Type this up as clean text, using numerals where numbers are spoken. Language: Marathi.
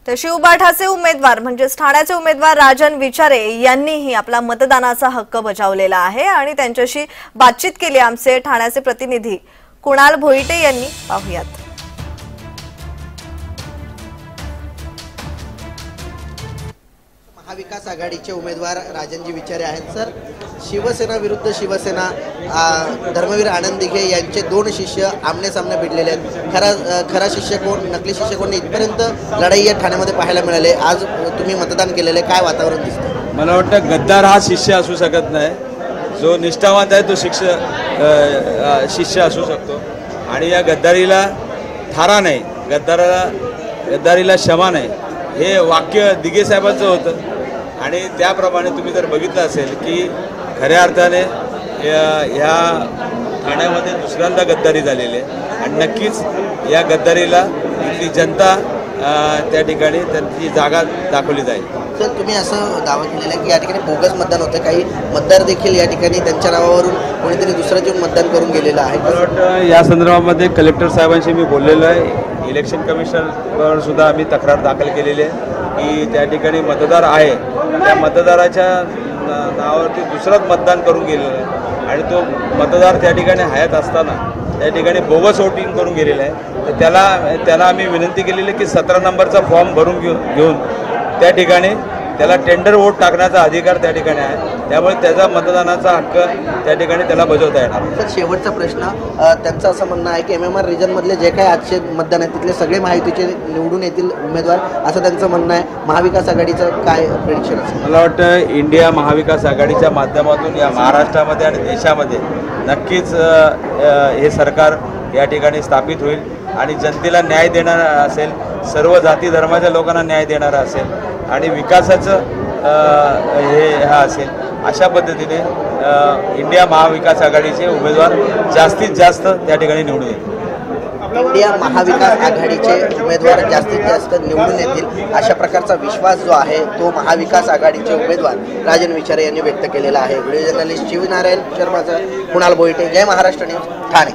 तर शिवबाठाचे उमेदवार म्हणजेच ठाण्याचे उमेदवार राजन विचारे यांनीही आपला मतदानाचा हक्क बजावलेला आहे आणि त्यांच्याशी बातचीत केली आमचे ठाण्याचे प्रतिनिधी कुणाल भोईटे यांनी। पाहूयात। महाविकास आघाडीचे उमेदवार राजनजी विचारे आहेत। सर, शिवसेना विरुद्ध शिवसेना, धर्मवीर आनंद दिघे यांचे दोन शिष्य आमने सामने भिडलेले आहेत। खरा शिष्य कोण, नकली शिष्य कोण, इथपर्यंत लढाई या ठाण्यामध्ये पाहायला मिळाले। आज तुम्ही मतदान केलेले, काय वातावरण दिसतं? मला वाटतं गद्दार हा शिष्य असू शकत नाही, जो निष्ठावंत आहे तो शिष्य असू शकतो। आणि या गद्दारीला थारा नाही, गद्दारीला क्षमा नाही, हे वाक्य दिघे साहेबांचं होतं। आणि त्याप्रमाणे तुम्ही जर बघितलं असेल की खऱ्या अर्थाने ह्या ठाण्यामध्ये दुसऱ्यांदा गद्दारी झालेली आहे आणि नक्कीच या गद्दारीला इथली जनता त्या ठिकाणी त्यांची जागा दाखवली जाईल। सर, तुम्ही असं दावा केलेला आहे की या ठिकाणी बोगस मतदान होतं, काही मतदार देखील या ठिकाणी त्यांच्या नावावरून कोणीतरी दुसरं येऊन मतदान करून गेलेलं आहे। मला वाटतं या संदर्भामध्ये कलेक्टर साहेबांशी मी बोललेलो आहे, इलेक्शन कमिशनरवर सुद्धा आम्ही तक्रार दाखल केलेली आहे की त्या ठिकाणी मतदार आहे, त्या मतदाराच्या नावावरती दुसरंच मतदान करून गेलेलं आहे आणि तो मतदार त्या ठिकाणी हयात असताना त्या ठिकाणी बोगस वोटिंग करून गेलेलं आहे। तर त्याला आम्ही विनंती केलेली की 17 नंबरचा फॉर्म भरून घेऊन त्या ठिकाणी त्याला टेंडर वोट टाकण्याचा अधिकार त्या ठिकाणी आहे, त्यामुळे त्याचा मतदानाचा हक्क त्या ठिकाणी त्याला बजावता येणार। तर शेवटचा प्रश्न, त्यांचं असं म्हणणं आहे की MMR रिजनमधले जे काही आजचे मतदान आहे तिथले सगळे महायुतीचे निवडून येतील उमेदवार, असं त्यांचं म्हणणं आहे। महाविकास आघाडीचं काय प्रेडिक्शन असेल? मला वाटतं इंडिया महाविकास आघाडीच्या माध्यमातून या महाराष्ट्रामध्ये आणि देशामध्ये नक्कीच हे सरकार या ठिकाणी स्थापित होईल आणि जनतेला न्याय देणारा असेल, सर्व जाती धर्माच्या लोकांना न्याय देणारा असेल आणि विकासाचं हा असेल। अशा पद्धतीने इंडिया महाविकास आघाडीचे उमेदवार जास्तीत जास्त त्या ठिकाणी निवडून येतील। इंडिया महाविकास आघाडीचे उमेदवार जास्तीत जास्त निवडून येतील अशा प्रकारचा विश्वास जो आहे तो महाविकास आघाडीचे उमेदवार राजन विचारे यांनी व्यक्त केलेला आहे। व्हिडिओ जर्नलिस्ट शिवनारायण शर्माचा कुणाल भोईटे, जय महाराष्ट्र न्यूज, ठाणे।